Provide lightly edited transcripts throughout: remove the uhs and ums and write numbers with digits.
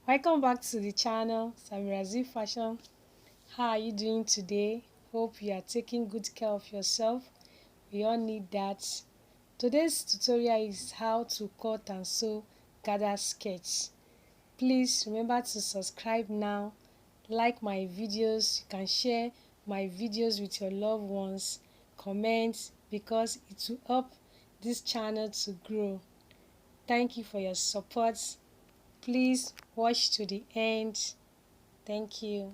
Welcome back to the channel, Samirazi Fashion. How are you doing today? Hope you are taking good care of yourself. We all need that. Today's tutorial is how to cut and sew gather skirts. Please remember to subscribe now, like my videos, you can share my videos with your loved ones, comment because it will help this channel to grow. Thank you for your support. Please watch to the end. Thank you.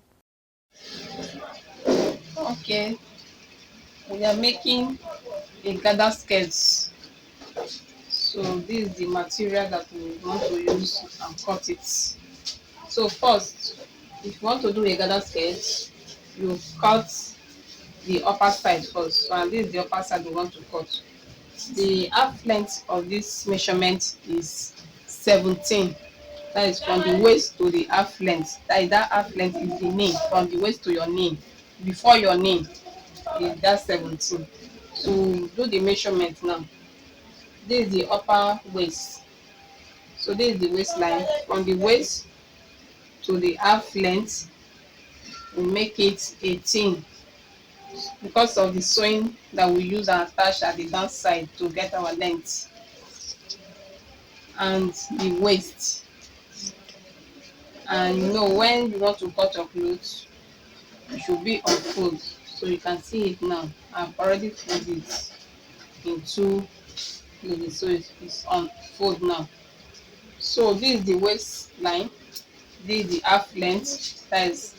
Okay, we are making a gather skirt. So this is the material that we want to use and cut it. So first, if you want to do a gather skirt, you cut the upper side first. So and this is the upper side we want to cut. The half length of this measurement is 17. That is from the waist to the half length. That half length is the knee, from the waist to your knee. Before your knee is that 17. So do the measurement now. This is the upper waist. So this is the waistline. From the waist to the half length, we make it 18 because of the sewing that we use and attach at the down side to get our length. And the waist. And you know, when you want to cut your clothes, it should be on fold. So you can see it now. I've already folded it in two places, so it's on fold now. So this is the waistline. This is the half length. That is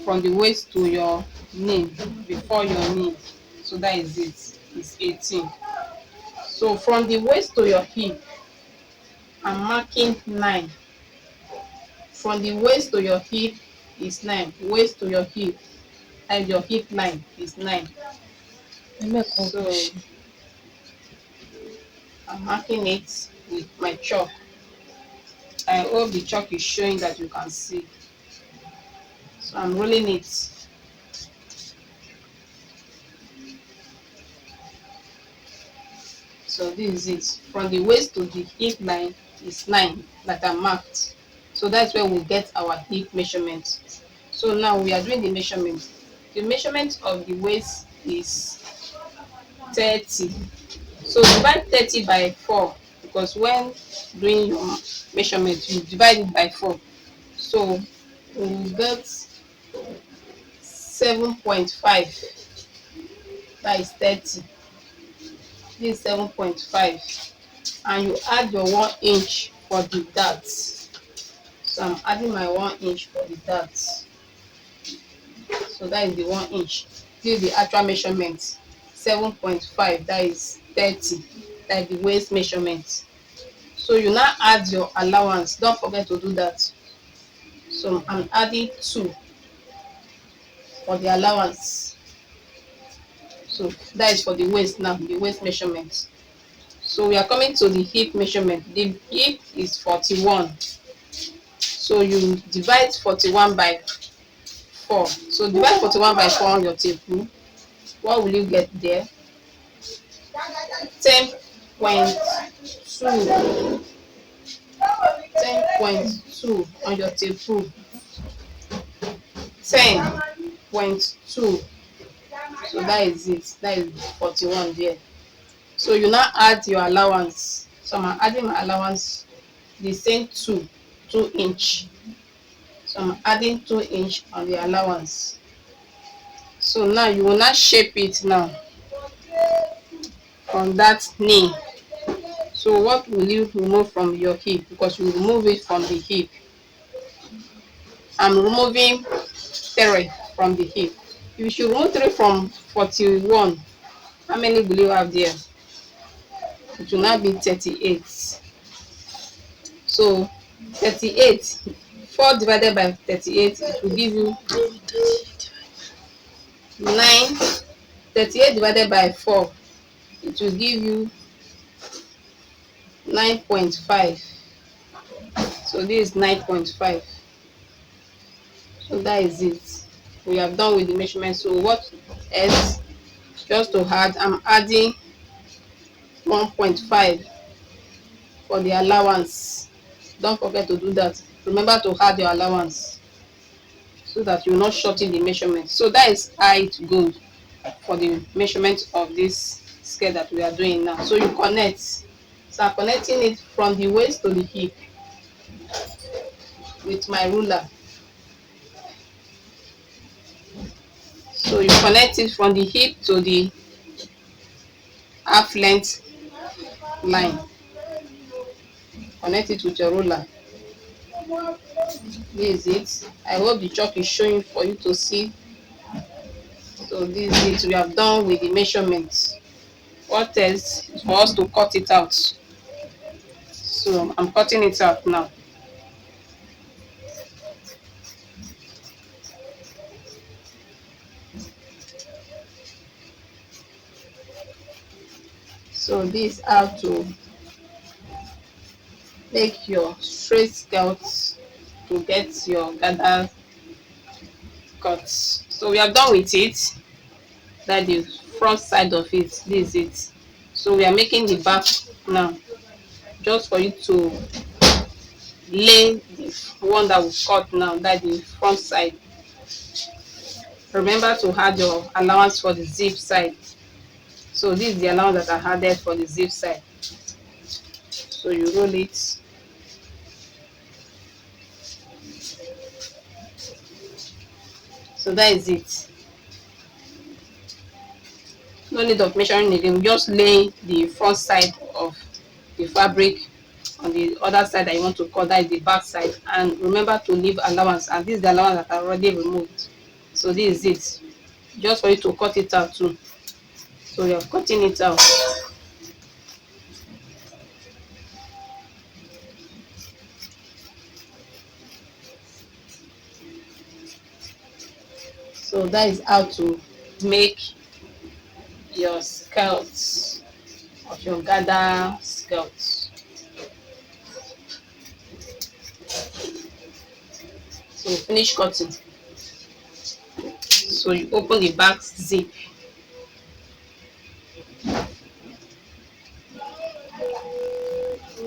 from the waist to your knee, before your knee. So that is it. It's 18. So from the waist to your hip, I'm marking 9. From the waist to your hip is 9. Waist to your hip, and your hip line is 9. So I'm marking it with my chalk. I hope the chalk is showing that you can see. So I'm rolling it. So this is it. From the waist to the hip line is 9 that I marked. So that's where we get our hip measurement. So now we are doing the measurement. The measurement of the waist is 30. So divide 30 by 4 because when doing your measurement, you divide it by 4. So we will get 7.5. That is 30. This is 7.5. And you add your 1 inch for the dart. So I'm adding my 1 inch for the dart. So that is the 1 inch. This is the actual measurement. 7.5. That is 30. That is the waist measurement. So you now add your allowance. Don't forget to do that. So I'm adding 2 for the allowance. So that is for the waist now, the waist measurement. So we are coming to the hip measurement. The hip is 41. So you divide 41 by 4. So divide 41 by 4 on your table. What will you get there? 10.2. 10.2 on your table. 10.2. So that is it. That is 41 there. So you now add your allowance. So I'm adding my allowance the same 2 inch. So I'm adding 2 inch on the allowance. So now you will not shape it now from that knee. So what will you remove from your hip? Because you remove it from the hip. I'm removing 3 from the hip. If you should remove 3 from 41, how many will you have there? It will now be 38. So 38, 4 divided by 38, it will give you 9. 38 divided by 4, it will give you 9.5. So this is 9.5. So that is it. We have done with the measurement. So what else? Just to add, I'm adding 1.5 for the allowance. Don't forget to do that. remember to add your allowance so that you will not shorten the measurement. So that is how it goes for the measurement of this skirt that we are doing now. So you connect. So I'm connecting it from the waist to the hip with my ruler. So you connect it from the hip to the half length line. Connect it with your ruler. This is it. I hope the chalk is showing for you to see. So this is it. We have done with the measurements. What else is for us to cut it out? So I'm cutting it out now. So this is how to make your straight skirt to get your gather cut. So we are done with it. That is the front side of it. This is it. So we are making the back now, just for you to lay the one that we cut now. That is the front side. Remember to add your allowance for the zip side. So this is the allowance that I added for the zip side. So you roll it. So that is it. No need of measuring again. Just lay the front side of the fabric on the other side that you want to cut. That is the back side. And remember to leave allowance. And this is the allowance that I already removed. So this is it. Just for you to cut it out too. So you're cutting it out. So that is how to make your skirts of your gather skirts. So finish cutting. So you open the back zip.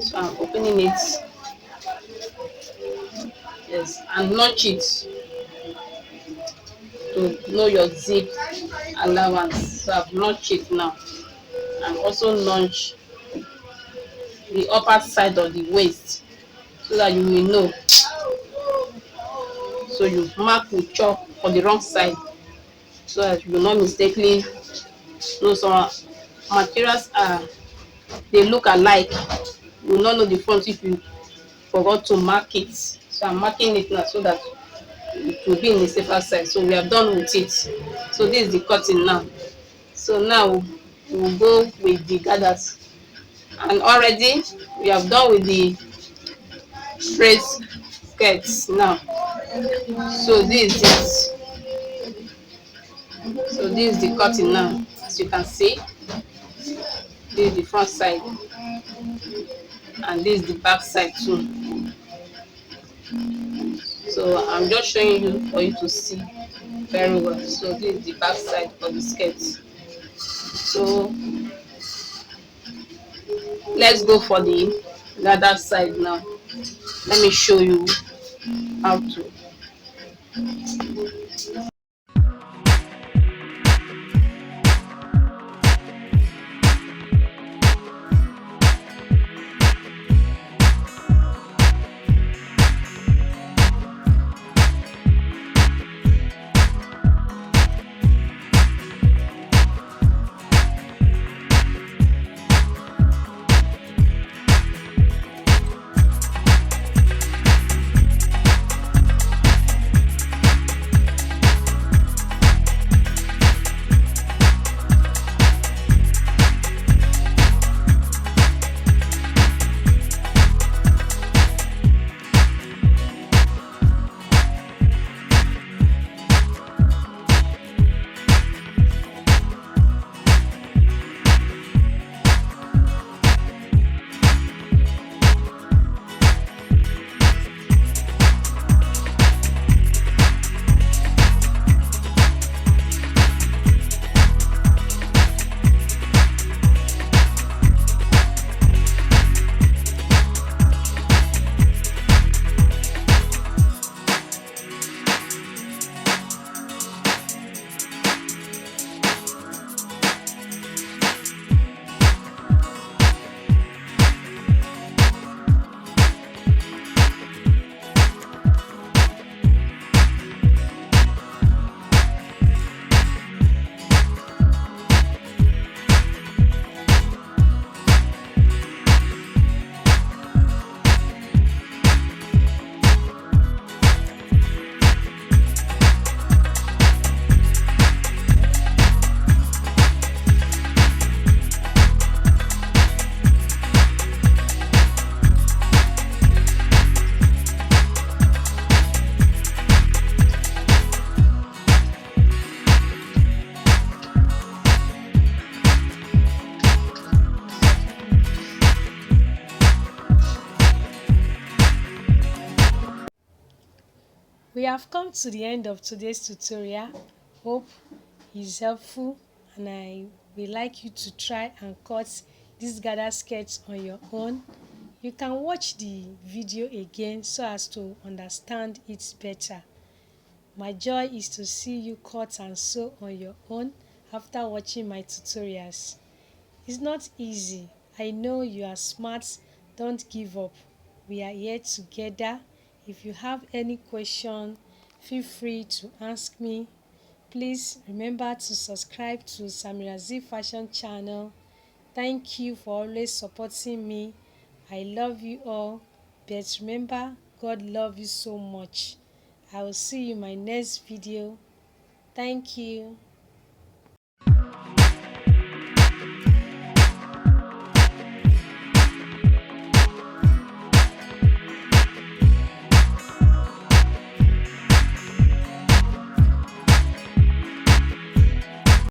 So I'm opening it. Yes, and notch it to know your zip allowance. So I've notched it now, and also notch the upper side of the waist so that you will know. So you mark with chalk for the wrong side so that you will not mistakenly know. Some materials they look alike. You will not know the front if you forgot to mark it. So I'm marking it now so that it will be in the safer side. So we are done with it. So this is the cutting now. So now we'll go with the gathers. And already we have done with the straight skirts now. So this is it. So this is the cutting now. As you can see, this is the front side, and this is the back side too. So I'm just showing you for you to see very well. So this is the back side of the skirt. So let's go for the other side now. Let me show you how to. We have come to the end of today's tutorial. Hope it's helpful, and I would like you to try and cut this gather sketch on your own. You can watch the video again so as to understand it better. My joy is to see you cut and sew on your own after watching my tutorials. It's not easy. I know you are smart. Don't give up. We are here together. If you have any question, feel free to ask me. Please remember to subscribe to Samira Z Fashion channel. Thank you for always supporting me. I love you all. But remember, God loves you so much. I will see you in my next video. Thank you.